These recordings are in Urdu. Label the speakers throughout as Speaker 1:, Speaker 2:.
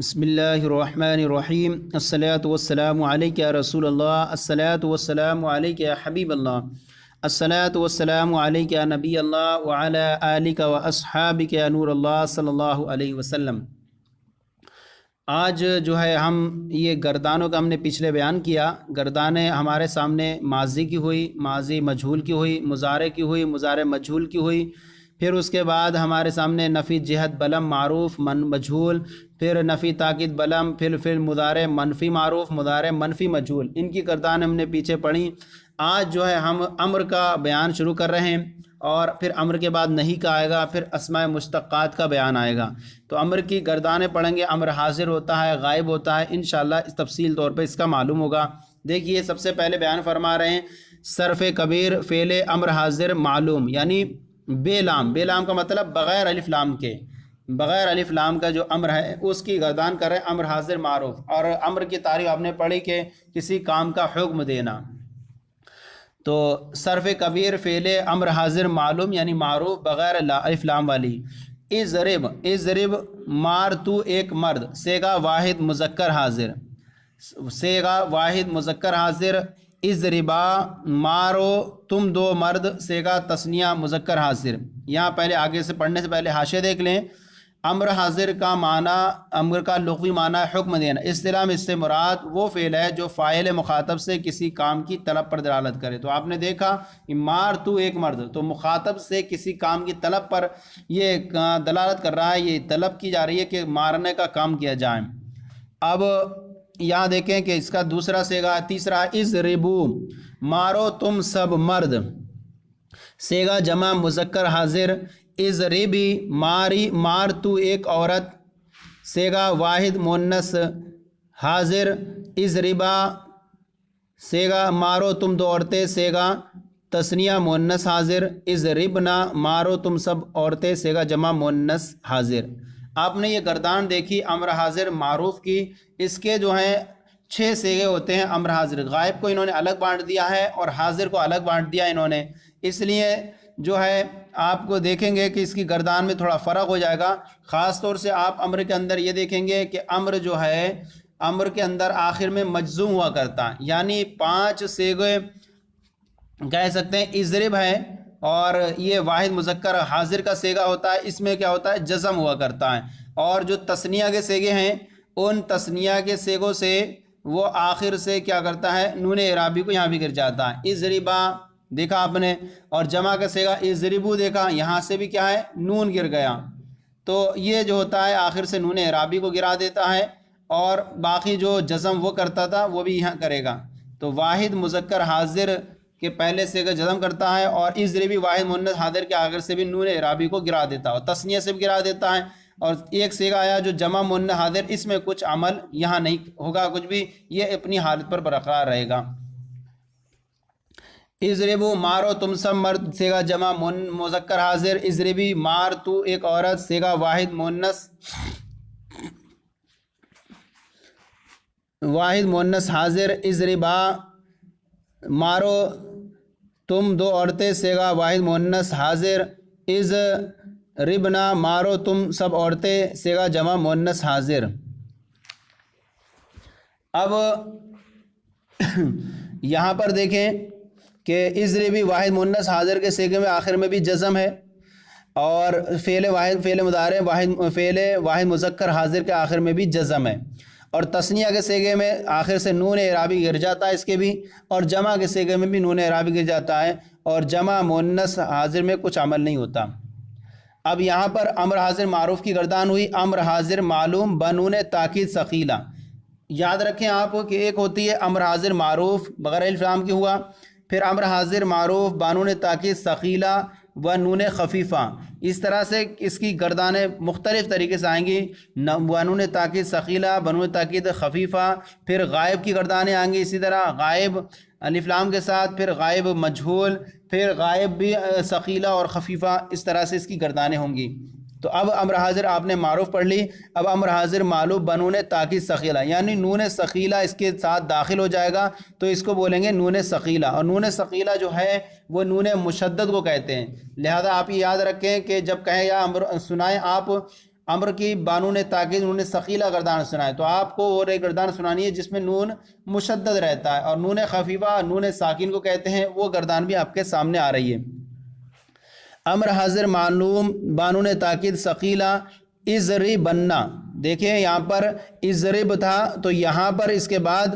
Speaker 1: بسم اللہ الرحمن الرحیم الصلاۃ والسلام علیک یا رسول اللہ الصلاۃ والسلام علیک یا حبیب اللہ الصلاۃ والسلام علیک یا نبی اللہ وعلی آلک و اصحابک یا نور اللہ صلی اللہ علیہ وسلم۔ آج جو ہے ہم یہ گردانوں کا ہم نے پچھلے بیان کیا۔ گردانیں ہمارے سامنے ماضی کی ہوئی، ماضی مجہول کی ہوئی، مضارع کی ہوئی، مضارع مجہول کی ہوئی، پھر اس کے بعد ہمارے سامنے نفی جہت بلم معروف مجہول، پھر نفی تاکید بلم، پھر مضارع منفی معروف، مضارع منفی مجہول، ان کی گردانیں ہم نے پیچھے پڑھی۔ آج جو ہے ہم امر کا بیان شروع کر رہے ہیں، اور پھر امر کے بعد نہیں کا آئے گا، پھر اسماء مشتقات کا بیان آئے گا۔ تو امر کی گردانیں پڑھیں گے۔ امر حاضر ہوتا ہے، غائب ہوتا ہے، انشاءاللہ اس تفصیل طور پہ اس کا معلوم ہوگا۔ دیکھیے سب سے پہلے بیان فرما رہے ہیں صرف کبیر فعل امر حاضر معلوم، یعنی بے لام۔ بے لام کا مطلب بغیر الف لام کے، بغیر الف لام کا جو امر ہے اس کی گردان کر رہے ہیں امر حاضر معروف۔ اور امر کی تعریف آپ نے پڑھی کہ کسی کام کا حکم دینا۔ تو صرف کبیر فعل امر حاضر معلوم یعنی معروف بغیر الف لام والی۔ اضرب، اضرب مار تو ایک مرد، صیغہ واحد مذکر حاضر، صیغہ واحد مذکر حاضر۔ اضربا مارو تم دو مرد، صیغہ تثنیہ مذکر حاضر۔ یہاں پہلے آگے سے پڑھنے سے پہلے حاشیہ دیکھ لیں۔ امر حاضر کا معنی، امر کا لغوی معنی حکم دینا۔ اصطلاح میں اس سے مراد وہ فعل ہے جو فاعل مخاطب سے کسی کام کی طلب پر دلالت کرے۔ تو آپ نے دیکھا کہ مار تو ایک مرد، تو مخاطب سے کسی کام کی طلب پر یہ دلالت کر رہا ہے، یہ طلب کی جا رہی ہے کہ مارنے کا کام کیا جائے۔ اب یہاں دیکھیں کہ اس کا دوسرا صیغہ تیسرا، اضربو مارو تم سب مرد، صیغہ جمع مذکر حاضر۔ اضربی ماری مار تو ایک عورت، صیغہ واحد مؤنث حاضر۔ اضربا صیغہ مارو تم دو عورتیں، صیغہ تثنیہ مؤنث حاضر۔ اضربنا مارو تم سب عورتیں، صیغہ جمع مؤنث حاضر۔ آپ نے یہ گردان دیکھی امر حاضر معروف کی۔ اس کے جو ہیں 6 صیغے ہوتے ہیں امر حاضر۔ غائب کو انہوں نے الگ بانٹ دیا ہے اور حاضر کو الگ بانٹ دیا انہوں نے، اس لیے جو ہے آپ کو دیکھیں گے کہ اس کی گردان میں تھوڑا فرق ہو جائے گا۔ خاص طور سے آپ امر کے اندر یہ دیکھیں گے کہ امر جو ہے امر کے اندر آخر میں مجزوم ہوا کرتا ہے، یعنی 5 صیغے کہہ سکتے ہیں۔ اضرب ہے اور یہ واحد مذکر حاضر کا صیغہ ہوتا ہے، اس میں کیا ہوتا ہے جزم ہوا کرتا ہے۔ اور جو تثنیہ کے صیغے ہیں ان تثنیہ کے صیغوں سے وہ آخر سے کیا کرتا ہے نون اعرابی کو یہاں بھی گر جاتا ہے۔ اضربا دیکھا آپ نے، اور جمع کا صیغہ اضربو دیکھا، یہاں سے بھی کیا ہے نون گر گیا، تو یہ جو ہوتا ہے آخر سے نون اعرابی کو گرا دیتا ہے، اور باقی جو جزم وہ کرتا تھا وہ بھی یہاں کرے گا۔ تو واحد مذکر حاضر کے پہلے صیغہ جزم کرتا ہے، اور اضربی واحد مؤنث حاضر کے آخر سے بھی نون اعرابی کو گرا دیتا ہے، اور تثنیہ سے بھی گرا دیتا ہے۔ اور ایک صیغہ آیا جو جمع مؤنث حاضر، اس میں کچھ عمل یہاں نہیں ہوگا کچھ بھی، یہ اپنی حالت پر برقرار رہے گا۔ اضربو مارو تم سب مرد، صیغہ جمع مذکر حاضر۔ اضربی مار تو ایک عورت، صیغہ واحد مؤنث حاضر۔ اضربا مارو تم دو عورتیں، صیغہ واحد مؤنث حاضر۔ اضربنا مارو تم سب عورتیں، صیغہ جمع مؤنث حاضر۔ اب یہاں پر دیکھیں کہ اضربی واحد مؤنث حاضر کے صیغے میں آخر میں بھی جزم ہے، اور فعل مضارع فعل واحد مذکر حاضر کے آخر میں بھی جزم ہے، اور تثنیہ کے صیغے میں آخر سے نون اعرابی گر جاتا ہے اس کے بھی، اور جمع کے صیغے میں بھی نون اعرابی گر جاتا ہے، اور جمع مؤنث حاضر میں کچھ عمل نہیں ہوتا۔ اب یہاں پر امر حاضر معروف کی گردان ہوئی امر حاضر معلوم بنون تاکید ثقیلہ۔ یاد رکھیں آپ کہ ایک ہوتی ہے امر حاضر معروف بغیر الف لام کی ہوا، پھر امر حاضر معروف بانون تاکید ثقیلہ و نون خفیفہ۔ اس طرح سے اس کی گردانیں مختلف طریقے سے آئیں گی، بانون تاکید ثقیلہ، بانون تاکید خفیفہ، پھر غائب کی گردانیں آئیں گی اسی طرح، غائب الف لام کے ساتھ، پھر غائب مجہول، پھر غائب بھی ثقیلہ اور خفیفہ، اس طرح سے اس کی گردانیں ہوں گی۔ تو اب امر حاضر آپ نے معروف پڑھ لی۔ اب امر حاضر معلوم بنون تاکید ثقیلہ، یعنی نون ثقیلہ اس کے ساتھ داخل ہو جائے گا تو اس کو بولیں گے نون ثقیلہ، اور نون ثقیلہ جو ہے وہ نون مشدد کو کہتے ہیں۔ لہذا آپ یہ یاد رکھیں کہ جب کہیں یا امر سنائیں آپ امر کی بانون تاکید نون ثقیلہ گردان سنائے، تو آپ کو وہ گردان سنانی ہے جس میں نون مشدد رہتا ہے، اور نون خفیفہ نون ساکن کو کہتے ہیں، وہ گردان بھی آپ کے سامنے آ رہی ہے۔ امر حاضر معلوم بانون تاکید ثقیلہ اضربن، دیکھیں یہاں پر اضرب تھا تو یہاں پر اس کے بعد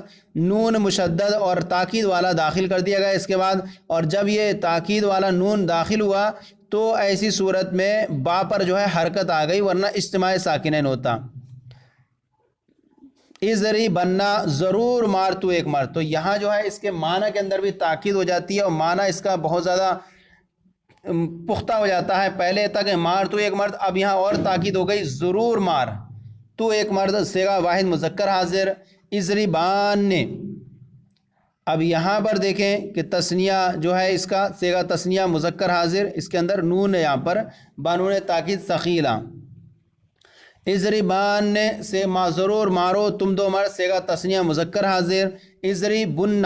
Speaker 1: نون مشدد اور تاکید والا داخل کر دیا گیا اس کے بعد، اور جب یہ تاکید والا نون داخل ہوا تو ایسی صورت میں با پر جو ہے حرکت آ گئی، ورنہ اجتماع ساکنین ہوتا۔ اضربن ضرور مار تو ایک مار، تو یہاں جو ہے اس کے معنی کے اندر بھی تاکید ہو جاتی ہے، اور معنی اس کا بہت زیادہ پختہ ہو جاتا ہے۔ پہلے تک مار تو ایک مرد، اب یہاں اور تاکید ہو گئی ضرور مار تو ایک مرد، صیغہ واحد مذکر حاضر اضربان۔ اب یہاں پر دیکھیں کہ تثنیہ جو ہے اس کا صیغہ تثنیہ مذکر حاضر، اس کے اندر نون ہے یہاں پر بانون تاکید ثقیلہ۔ اضربان سے ما ضرور مارو تم دو مرد، صیغہ تثنیہ مذکر حاضر اضربن۔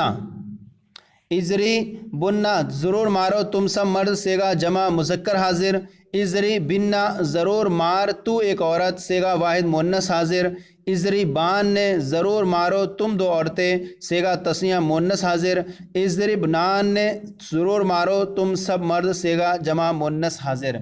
Speaker 1: اضربن ضرور مارو تم سب مرد، صیغہ جمع مذکر حاضر اضربن ضرور مار تو ایک عورت، صیغہ واحد مؤنث حاضر اضربان ضرور مارو تم دو عورتیں، صیغہ تثنیہ مؤنث حاضر اضربنان ضرور مارو تم سب مرد، صیغہ جمع مؤنث حاضر۔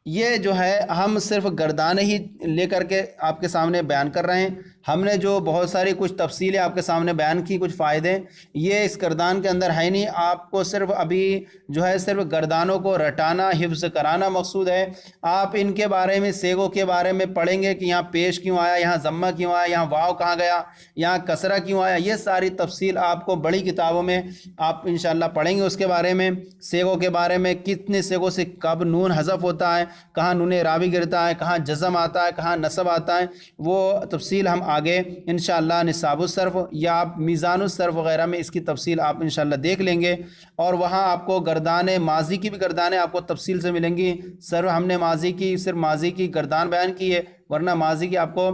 Speaker 1: یہ جو ہے ہم صرف گردانے ہی لے کر کے آپ کے سامنے بیان کر رہے ہیں، ہم نے جو بہت ساری کچھ تفصیلیں آپ کے سامنے بیان کی، کچھ فائدے یہ اس گردان کے اندر ہے نہیں، آپ کو صرف ابھی جو ہے صرف گردانوں کو رٹانا حفظ کرانا مقصود ہے۔ آپ ان کے بارے میں صیغوں کے بارے میں پڑھیں گے کہ یہاں پیش کیوں آیا، یہاں ضمہ کیوں آیا، یہاں واو کہاں گیا، یہاں کسرہ کیوں آیا، یہ ساری تفصیل آپ کو بڑی کتابوں میں آپ انشاءاللہ پڑھیں گے۔ اس کے بارے میں صیغوں کے بارے میں کتنے صیغوں سے کب نون حذف ہوتا ہے، کہاں نون راوی گرتا ہے، کہاں جزم آتا ہے، کہاں نصب آتا ہے، وہ تفصیل ہم آگے انشاءاللہ نصاب الصرف یا آپ میزان الصرف وغیرہ میں اس کی تفصیل آپ انشاءاللہ دیکھ لیں گے، اور وہاں آپ کو گردان ماضی کی بھی گردانیں آپ کو تفصیل سے ملیں گی۔ صرف ہم نے ماضی کی صرف ماضی کی گردان بیان کی ہے، ورنہ ماضی کی آپ کو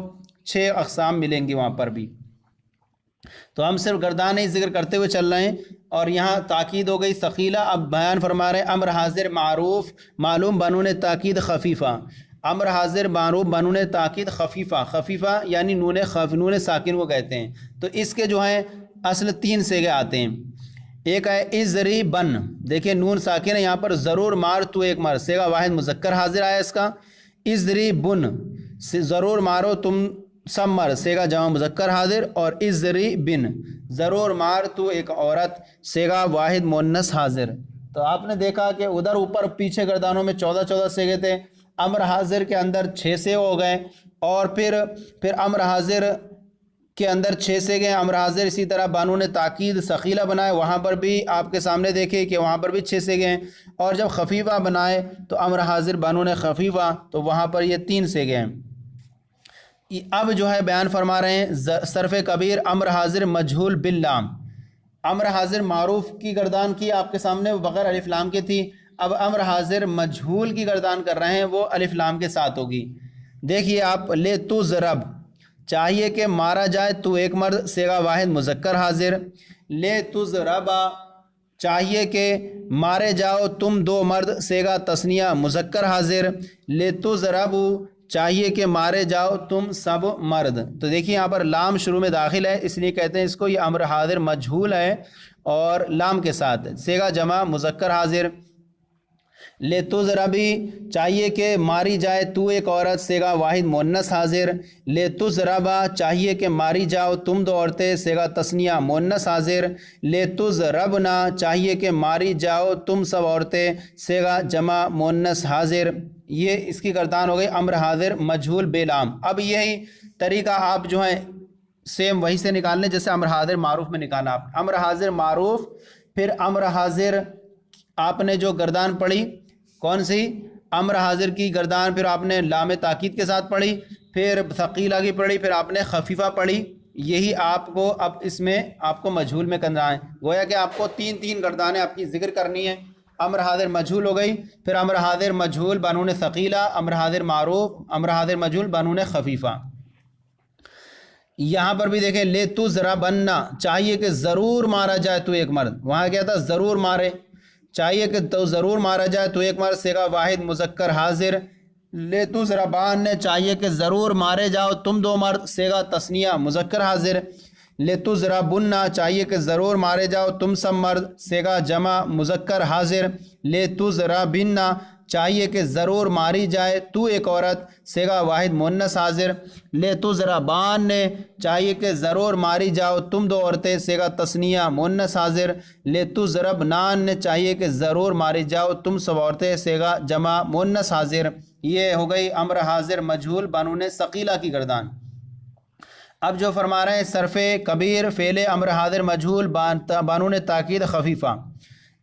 Speaker 1: 6 اقسام ملیں گی وہاں پر بھی، تو ہم صرف گردان ہی ذکر کرتے ہوئے چل رہے ہیں۔ اور یہاں تاکید ہو گئی ثقیلہ، اب بیان فرما رہے ہیں امر حاضر معروف معلوم بانون تاکید خفیفہ۔ امر حاضر معروف بانون تاکید خفیفہ، خفیفہ یعنی نون ساکن کو کہتے ہیں، تو اس کے جو ہیں اصل 3 صیغے آتے ہیں۔ ایک ہے اضربن، دیکھیں نون ساکن ہے یہاں پر، ضرور مار تو ایک مار، صیغہ واحد مذکر حاضر آیا اس کا۔ اضربن ضرور مارو تم سب مرد، صیغہ جمع مذکر حاضر، اور اضربن ضرور مار تو ایک عورت، صیغہ واحد مؤنث حاضر۔ تو آپ نے دیکھا کہ ادھر اوپر پیچھے گردانوں میں 14 صیغے تھے، امر حاضر کے اندر 6 صیغے ہو گئے، اور پھر امر حاضر کے اندر 6 صیغے ہیں۔ امر حاضر اسی طرح بانون تاکید ثقیلہ بنائے، وہاں پر بھی آپ کے سامنے دیکھیں کہ وہاں پر بھی 6 صیغے ہیں، اور جب خفیفہ بنائے تو امر حاضر بانون خفیفہ، تو وہاں پر یہ 3 صیغے ہیں۔ اب جو ہے بیان فرما رہے ہیں صرف کبیر امر حاضر مجہول باللام۔ امر حاضر معروف کی گردان کی آپ کے سامنے بغیر الف لام کے تھی، اب امر حاضر مجہول کی گردان کر رہے ہیں، وہ الف لام کے ساتھ ہوگی۔ دیکھیے آپ، لے تو ضرب چاہیے کہ مارا جائے تو ایک مرد، صیغہ واحد مذکر حاضر لے تو ضربا چاہیے کہ مارے جاؤ تم 2 مرد، صیغہ تثنیہ مذکر حاضر لے تو ضربو چاہیے کہ مارے جاؤ تم سب مرد۔ تو دیکھیے یہاں پر لام شروع میں داخل ہے، اس لیے کہتے ہیں اس کو یہ امر حاضر مجہول ہے اور لام کے ساتھ، صیغہ جمع مذکر حاضر لے تو ضربی چاہیے کہ ماری جائے تو ایک عورت، صیغہ واحد مؤنث حاضر لے تو ضربا چاہیے کہ ماری جاؤ تم 2 عورتیں، صیغہ تثنیہ مؤنث حاضر لے تو ضربنا چاہیے کہ ماری جاؤ تم سب عورتیں، صیغہ جمع مؤنث حاضر۔ یہ اس کی گردان ہو گئی امر حاضر مجہول بے لام۔ اب یہی طریقہ آپ جو ہیں سیم وہی سے نکال لیں جیسے امر حاضر معروف میں نکالا آپ۔ امر حاضر معروف، پھر امر حاضر آپ نے جو گردان پڑھی کون سی؟ امر حاضر کی گردان پھر آپ نے لام تاکید کے ساتھ پڑھی، پھر ثقیلہ کی پڑھی، پھر آپ نے خفیفہ پڑھی۔ یہی آپ کو اب اس میں آپ کو مجہول میں کرنا ہے، گویا کہ آپ کو 3 گردانیں آپ کی ذکر کرنی ہیں۔ امر حاضر مجہول ہو گئی، پھر امر حاضر مجہول بانون ثقیلہ، امر حاضر معروف، امر حاضر مجہول بانون خفیفہ۔ یہاں پر بھی دیکھیں لے تو ضربنا چاہیے کہ ضرور مارا جائے تو ایک مرد، وہاں کیا تھا ضرور مارے، چاہیے کہ تو ضرور مارا جائے تو ایک مرد، صیغہ واحد مذکر حاضر لے تضربان چاہیے کہ ضرور مارے جاؤ تم دو مرد، صیغہ تثنیہ مذکر حاضر۔ لے تضربن چاہیے کہ ضرور مارے جاؤ تم سب مرد، صیغہ جمع مذکر حاضر۔ لے تضربن چاہیے کہ ضرور ماری جائے تو ایک عورت، صیغہ واحد مؤنث حاضر۔ لے تضربان چاہیے کہ ضرور ماری جاؤ تم دو عورتیں، صیغہ تثنیہ مؤنث حاضر۔ لے تضربنان چاہیے کہ ضرور ماری جاؤ تم سب عورتیں، صیغہ جمع مؤنث حاضر۔ یہ ہو گئی امر حاضر مجہول بانون ثقیلہ کی گردان۔ اب جو فرما رہے ہیں صرف کبیر فعل امر حاضر مجہول بانون تاکید خفیفہ،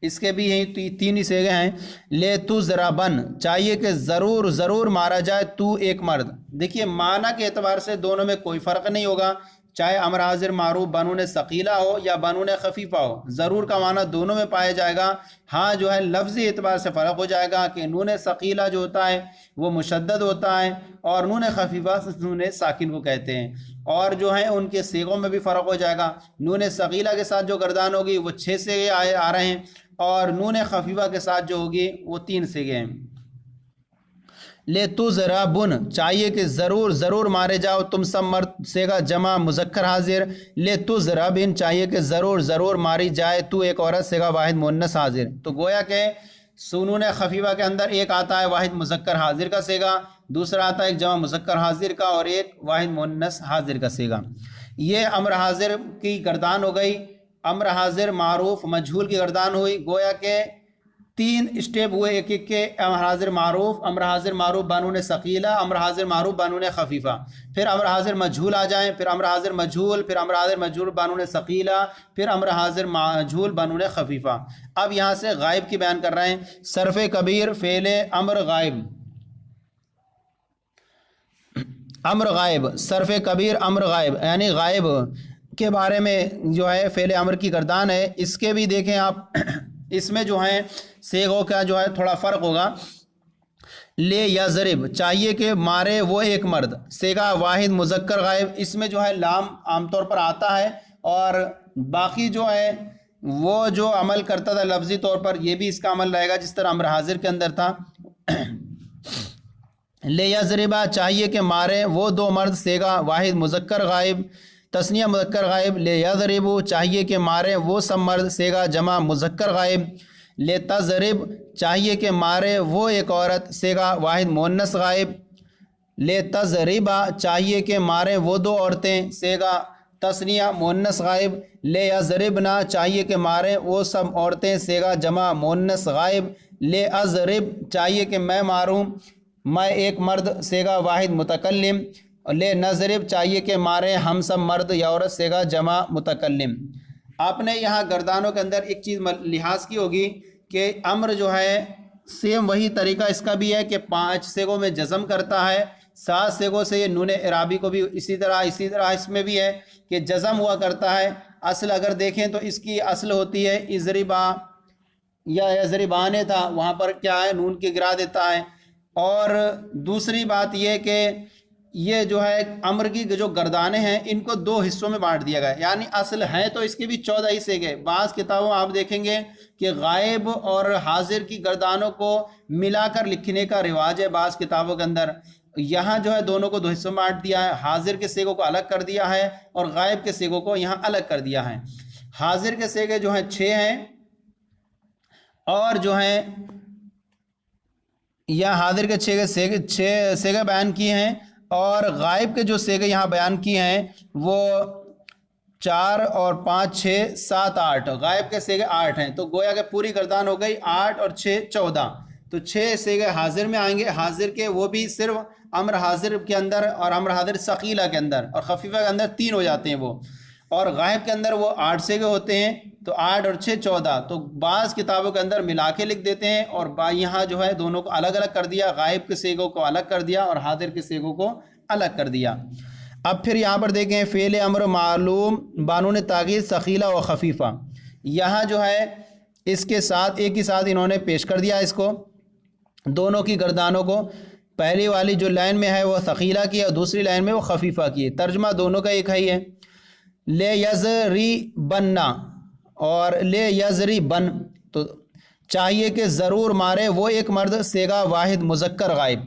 Speaker 1: اس کے بھی یہی تین ہی صیغے ہیں۔ لے تضربن چاہیے کہ ضرور ضرور مارا جائے تو ایک مرد۔ دیکھیے معنی کے اعتبار سے دونوں میں کوئی فرق نہیں ہوگا، چاہے امر حاضر معروف بانون ثقیلہ ہو یا بانون خفیفہ ہو، ضرور کا معنی دونوں میں پایا جائے گا۔ ہاں جو ہے لفظی اعتبار سے فرق ہو جائے گا کہ نون ثقیلہ جو ہوتا ہے وہ مشدد ہوتا ہے اور نون خفیفہ نون ساکن کو کہتے ہیں، اور جو ہیں ان کے صیغوں میں بھی فرق ہو جائے گا۔ نون ثقیلہ کے ساتھ جو گردان ہوگی وہ 6 صیغے آ رہے ہیں، اور نون خفیفہ کے ساتھ جو ہوگی وہ 3 صیغے ہیں۔ لے تضربن چاہیے کہ ضرور ضرور مارے جاؤ تم سب مرد، صیغہ جمع مذکر حاضر۔ لے تضربن چاہیے کہ ضرور ضرور ماری جائے تو ایک عورت، صیغہ واحد مؤنث حاضر۔ تو گویا کہ سنون خفیفہ کے اندر ایک آتا ہے واحد مذکر حاضر کا صیغہ، دوسرا آتا ہے ایک جمع مذکر حاضر کا، اور ایک واحد مؤنث حاضر کا صیغہ۔ یہ امر حاضر کی گردان ہو گئی، امر حاضر معروف مجہول کی گردان ہوئی۔ گویا کہ 3 اسٹیپ ہوئے ایک ایک کے، امر حاضر معروف بانون ثقیلہ، امر حاضر معروف بانون خفیفہ، پھر امر حاضر مجہول آ جائیں، پھر امر حاضر مجہول، پھر امر حاضر مجہول بانون ثقیلہ، پھر امر حاضر مجہول بانون خفیفہ۔ اب یہاں سے غائب کی بیان کر رہے ہیں۔ صرف کبیر فعل امر غائب، امر غائب صرف کبیر امر غائب یعنی غائب کے بارے میں جو ہے فعل امر کی گردان ہے۔ اس کے بھی دیکھیں آپ، اس میں جو ہے صیغوں کا جو ہے تھوڑا فرق ہوگا۔ لے یضرب چاہیے کہ مارے وہ ایک مرد، صیغہ واحد مذکر غائب، اس میں جو ہے لام عام طور پر آتا ہے، اور باقی جو ہے وہ جو عمل کرتا تھا لفظی طور پر یہ بھی اس کا عمل رہے گا جس طرح امر حاضر کے اندر تھا۔ لے یضربا چاہیے کہ مارے وہ دو مرد، صیغہ واحد مذکر غائب تثنیہ مذکر غائب۔ لے یضربو چاہیے کہ مارے وہ سب مرد، صیغہ جمع مذکر غائب۔ لے تضرب چاہیے کہ مارے وہ ایک عورت، صیغہ واحد مؤنث غائب۔ لے تضربا چاہیے کہ مارے وہ دو عورتیں، صیغہ تثنیہ مؤنث غائب۔ لے یضربنا چاہیے کہ مارے وہ سب عورتیں، صیغہ جمع مؤنث غائب۔ لے اضرب چاہیے کہ میں ماروں میں ایک مرد، صیغہ واحد متکلم۔ لے نضرب چاہیے کہ مارے ہم سب مرد یا عورت، صیغہ جمع متکلم۔ آپ نے یہاں گردانوں کے اندر ایک چیز لحاظ کی ہوگی کہ امر جو ہے سیم وہی طریقہ اس کا بھی ہے کہ 5 صیغوں میں جزم کرتا ہے، 7 صیغوں سے یہ نون اعرابی کو بھی اسی طرح اس میں بھی ہے کہ جزم ہوا کرتا ہے۔ اصل اگر دیکھیں تو اس کی اصل ہوتی ہے اضربا یا یضربان تھا، وہاں پر کیا ہے نون کی گرا دیتا ہے۔ اور دوسری بات یہ کہ یہ جو ہے امر کی جو گردانیں ہیں ان کو 2 حصوں میں بانٹ دیا گیا، یعنی اصل ہیں تو اس کے بھی 14 ہی صیغے۔ بعض کتابوں آپ دیکھیں گے کہ غائب اور حاضر کی گردانوں کو ملا کر لکھنے کا رواج ہے بعض کتابوں کے اندر۔ یہاں جو ہے دونوں کو 2 حصوں میں بانٹ دیا ہے، حاضر کے صیغوں کو الگ کر دیا ہے اور غائب کے صیغوں کو یہاں الگ کر دیا ہے۔ حاضر کے صیغے جو ہیں 6 ہیں، اور جو ہیں یا حاضر کے 6 صیغے بیان کیے ہیں، اور غائب کے جو صیغے یہاں بیان کیے ہیں وہ 4 اور 5 6 7 8، غائب کے صیغے 8 ہیں۔ تو گویا کہ پوری گردان ہو گئی 8 اور 6 14، تو 6 صیغے حاضر میں آئیں گے۔ حاضر کے وہ بھی صرف امر حاضر کے اندر اور امر حاضر ثقیلہ کے اندر اور خفیفہ کے اندر 3 ہو جاتے ہیں وہ، اور غائب کے اندر وہ 8 صیغے ہوتے ہیں، تو 8 اور 6 14۔ تو بعض کتابوں کے اندر ملا کے لکھ دیتے ہیں، اور یہاں جو ہے دونوں کو الگ الگ کر دیا، غائب کے صیغوں کو الگ کر دیا اور حاضر کے صیغوں کو الگ کر دیا۔ اب پھر یہاں پر دیکھیں فعل امر معلوم بانون تاکید ثقیلہ و خفیفہ، یہاں جو ہے اس کے ساتھ ایک ہی ساتھ انہوں نے پیش کر دیا اس کو، دونوں کی گردانوں کو۔ پہلی والی جو لائن میں ہے وہ ثقیلہ کی ہے اور دوسری لائن میں وہ خفیفہ کی ہے، ترجمہ دونوں کا ایک ہی ہے۔ لے یضربن اور لے یضربن تو چاہیے کہ ضرور مارے وہ ایک مرد، صیغہ واحد مذکر غائب۔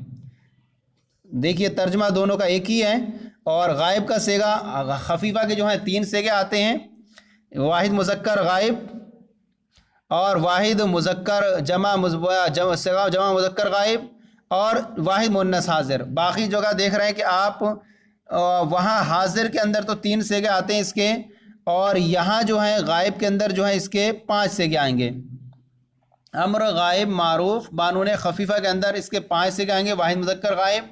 Speaker 1: دیکھیے ترجمہ دونوں کا ایک ہی ہے، اور غائب کا صیغہ خفیفہ کے جو ہیں 3 صیغے آتے ہیں، واحد مذکر غائب اور واحد مذکر جمع مذکر غائب اور واحد مؤنث حاضر۔ باقی جگہ دیکھ رہے ہیں کہ آپ وہاں حاضر کے اندر تو 3 صیغے آتے ہیں اس کے، اور یہاں جو ہے غائب کے اندر جو ہے اس کے 5 صیغے آئیں گے۔ امر غائب معروف بانون خفیفہ کے اندر اس کے 5 صیغے آئیں گے، واحد مذکر غائب،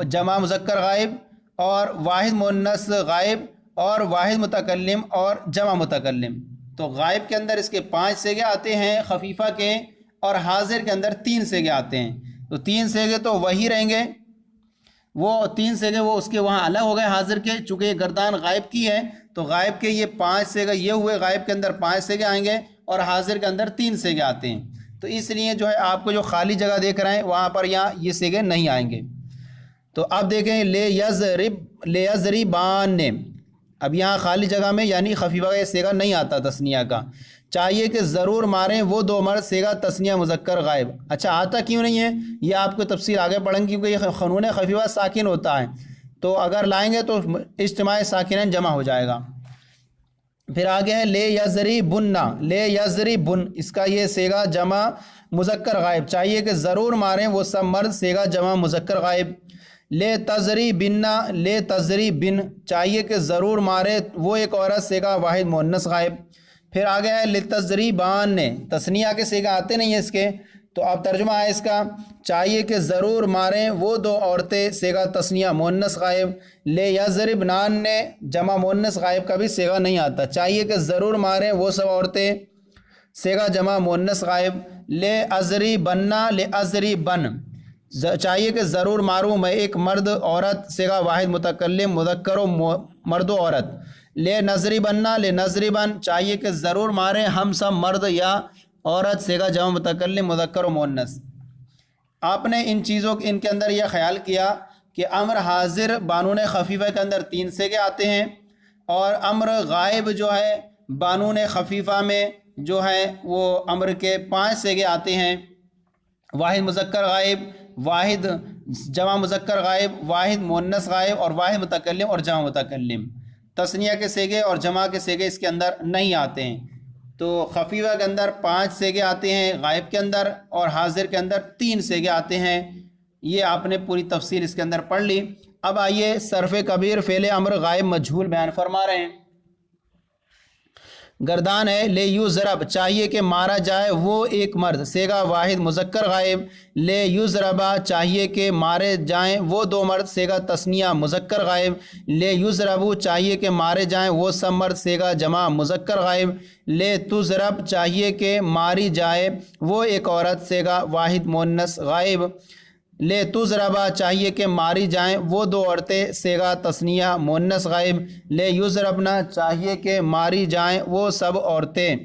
Speaker 1: جمع مذکر غائب اور واحد مؤنث غائب اور واحد متکلم اور جمع متکلم۔ تو غائب کے اندر اس کے 5 صیغے آتے ہیں خفیفہ کے، اور حاضر کے اندر 3 صیغے آتے ہیں۔ تو 3 صیغے تو وہی رہیں گے، وہ 3 صیغے وہ اس کے وہاں الگ ہو گئے حاضر کے، چونکہ یہ گردان غائب کی ہے تو غائب کے یہ 5 صیغے یہ ہوئے، غائب کے اندر 5 صیغے آئیں گے اور حاضر کے اندر 3 صیغے آتے ہیں۔ تو اس لیے جو ہے آپ کو جو خالی جگہ دیکھ رہے ہیں وہاں پر یہاں یہ صیغے نہیں آئیں گے۔ تو اب دیکھیں لے یضربان، اب یہاں خالی جگہ میں یعنی خفیفہ کا یہ صیغہ نہیں آتا تثنیہ کا، چاہیے کہ ضرور ماریں وہ 2 مرد، صیغہ تثنیہ مذکر غائب۔ اچھا آتا کیوں نہیں ہے یہ آپ کو تفصیل آگے پڑھیں، کیونکہ یہ خنون خفیفہ ساکن ہوتا ہے، تو اگر لائیں گے تو اجتماع ساکنین جمع ہو جائے گا۔ پھر آگے ہے لے یضربن، لے یضربن، اس کا یہ صیغہ جمع مذکر غائب، چاہیے کہ ضرور ماریں وہ سب مرد، صیغہ جمع مذکر غائب۔ لے تضریبن، لے تضریبن، چاہیے کہ ضرور مارے وہ ایک عورت، صیغہ واحد مؤنث غائب۔ پھر آگے ہے لتضریبان، تثنیہ کے صیغہ آتے نہیں ہیں اس کے، تو اب ترجمہ ہے اس کا، چاہیے کہ ضرور ماریں وہ 2 عورتیں، صیغہ تثنیہ مؤنث غائب۔ لے یضربنان، جمع مؤنث غائب کا بھی صیغہ نہیں آتا، چاہیے کہ ضرور ماریں وہ سب عورتیں، صیغہ جمع مؤنث غائب۔ لے اضریبن، لے اضریبن، چاہیے کہ ضرور ماروں میں ایک مرد عورت، صیغہ واحد متکلم مذکر و مرد و عورت۔ لے نضربن، لے نضربن، چاہیے کہ ضرور ماریں ہم سب مرد یا عورت، صیغہ جمع متکلم مذکر و مؤنث۔ آپ نے ان چیزوں ان کے اندر یہ خیال کیا کہ امر حاضر بانون خفیفہ کے اندر 3 صیغے آتے ہیں، اور امر غائب جو ہے بانون خفیفہ میں جو ہے وہ امر کے 5 صیغے آتے ہیں، واحد مذکر غائب، واحد جمع مذکر غائب، واحد مؤنث غائب اور واحد متکلم اور جمع متکلم۔ تثنیہ کے صیغے اور جمع کے صیغے اس کے اندر نہیں آتے ہیں۔ تو خفیفہ کے اندر 5 صیغے آتے ہیں، غائب کے اندر اور حاضر کے اندر 3 صیغے آتے ہیں۔ یہ آپ نے پوری تفصیل اس کے اندر پڑھ لی۔ اب آئیے صرف کبیر فعل امر غائب مجہول بیان فرما رہے ہیں۔ گردان ہے لے یضرب، چاہیے کہ مارا جائے وہ ایک مرد، صیغہ واحد مذکر غائب۔ لے یضربا، چاہیے کہ مارے جائیں وہ 2 مرد، صیغہ تثنیہ مذکر غائب۔ لے یضربو، چاہیے کہ مارے جائیں وہ سب مرد، صیغہ جمع مذکر غائب۔ لے تضرب، چاہیے کہ ماری جائے وہ ایک عورت، صیغہ واحد مؤنث غائب۔ لے تضربا، چاہیے کہ ماری جائیں وہ 2 عورتیں، صیغہ تثنیہ مؤنث غائب۔ لے یضربنا، چاہیے کہ ماری جائیں وہ سب عورتیں۔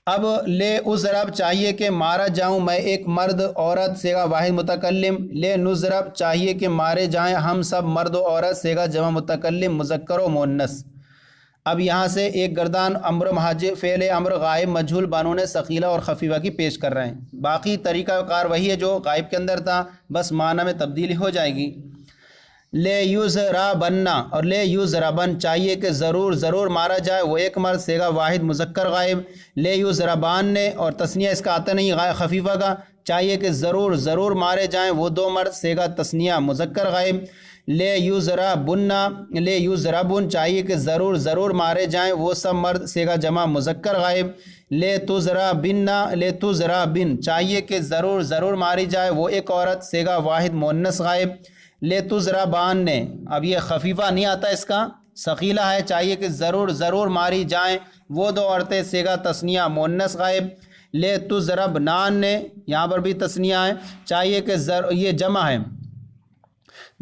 Speaker 1: اب لے اضرب، چاہیے کہ مارا جاؤں میں ایک مرد عورت، صیغہ واحد متکلم۔ لے نضرب، چاہیے کہ مارے جائیں ہم سب مرد و عورت، صیغہ جمع متکلم مذکر و مؤنث۔ اب یہاں سے ایک گردان امر مہاجر فعل امر غائب مجہول بانون ثقیلہ اور خفیفہ کی پیش کر رہے ہیں۔ باقی طریقہ کار وہی ہے جو غائب کے اندر تھا، بس معنی میں تبدیلی ہو جائے گی۔ لے یضربن اور لے یضربن، چاہیے کہ ضرور مارا جائے وہ ایک مرد، صیغہ واحد مذکر غائب۔ لے یضربان نے، اور تثنیہ اس کا آتا نہیں خفیفہ کا، چاہیے کہ ضرور مارے جائیں وہ 2 مرد، صیغہ تثنیہ مذکر غائب۔ لے یضربن، لے یضربن، چاہیے کہ ضرور مارے جائیں وہ سب مرد، صیغہ جمع مذکر غائب۔ لے تضربن، لے تضربن، چاہیے کہ ضرور ماری جائے وہ ایک عورت، صیغہ واحد مؤنث غائب۔ لے تضربان نے، اب یہ خفیفہ نہیں آتا اس کا، ثقیلہ ہے، چاہیے کہ ضرور ماری جائیں وہ 2 عورتیں، صیغہ تثنیہ مؤنث غائب۔ لے تضربنان نے، یہاں پر بھی تثنیہ ہے، چاہیے کہ یہ جمع ہے،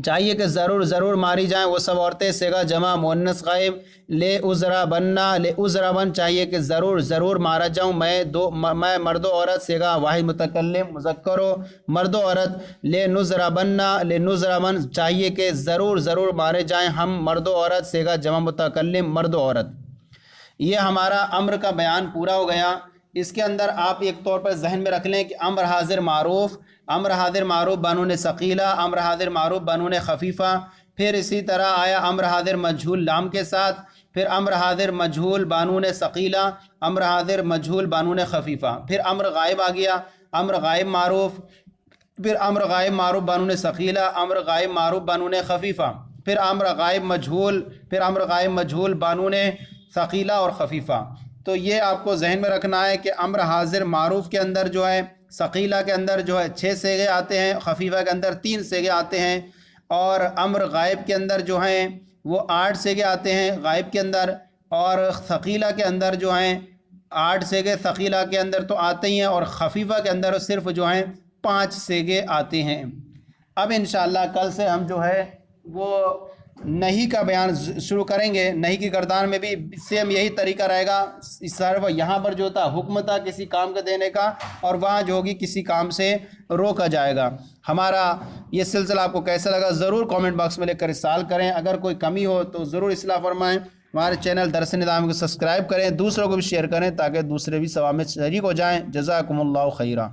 Speaker 1: چاہیے کہ ضرور ماری جائیں وہ سب عورتیں، صیغہ جمع مؤنث غائب۔ لے اضربن، لے اضربن، چاہیے کہ ضرور مارا جاؤں میں مرد و عورت، صیغہ واحد متکلم مذکر و مرد و عورت۔ لے نضربن، لے نضربن، چاہیے کہ ضرور مارے جائیں ہم مرد و عورت، صیغہ جمع متکلم مرد و عورت۔ یہ ہمارا امر کا بیان پورا ہو گیا۔ اس کے اندر آپ ایک طور پر ذہن میں رکھ لیں کہ امر حاضر معروف بنون ثقیلہ، امر حاضر معروف بنون خفیفہ، پھر اسی طرح آیا امر حاضر مجہول لام کے ساتھ، پھر امر حاضر مجہول بانون ثقیلہ، امر حاضر مجہول بانون خفیفہ، پھر امر غائب آ گیا، امر غائب معروف، پھر امر غائب معروف بانون ثقیلہ، امر غائب معروف بانون خفیفہ، پھر امر غائب مجہول بانون ثقیلہ اور خفیفہ۔ تو یہ آپ کو ذہن میں رکھنا ہے کہ امر حاضر معروف کے اندر جو ہے ثقیلہ کے اندر جو ہے 6 صیغے آتے ہیں، خفیفہ کے اندر 3 صیغے آتے ہیں، اور امر غائب کے اندر جو ہیں وہ 8 صیغے آتے ہیں غائب کے اندر، اور ثقیلہ کے اندر جو ہیں 8 صیغے ثقیلہ کے اندر تو آتے ہی ہیں، اور خفیفہ کے اندر صرف جو ہیں 5 صیغے آتے ہیں۔ اب انشاءاللہ کل سے ہم جو ہے وہ نہیں کا بیان شروع کریں گے۔ نہیں کی گردان میں بھی سیم یہی طریقہ رہے گا، صرف یہاں پر جو تھا حکم تھا کسی کام کا دینے کا، اور وہاں جو ہوگی کسی کام سے روکا جائے گا۔ ہمارا یہ سلسلہ آپ کو کیسا لگا ضرور کامنٹ باکس میں لکھ کر ارسال کریں، اگر کوئی کمی ہو تو ضرور اصلاح فرمائیں۔ ہمارے چینل درس نظام کو سبسکرائب کریں، دوسروں کو بھی شیئر کریں تاکہ دوسرے بھی ثواب میں شریک ہو جائیں۔ جزاکم اللہ خیرہ۔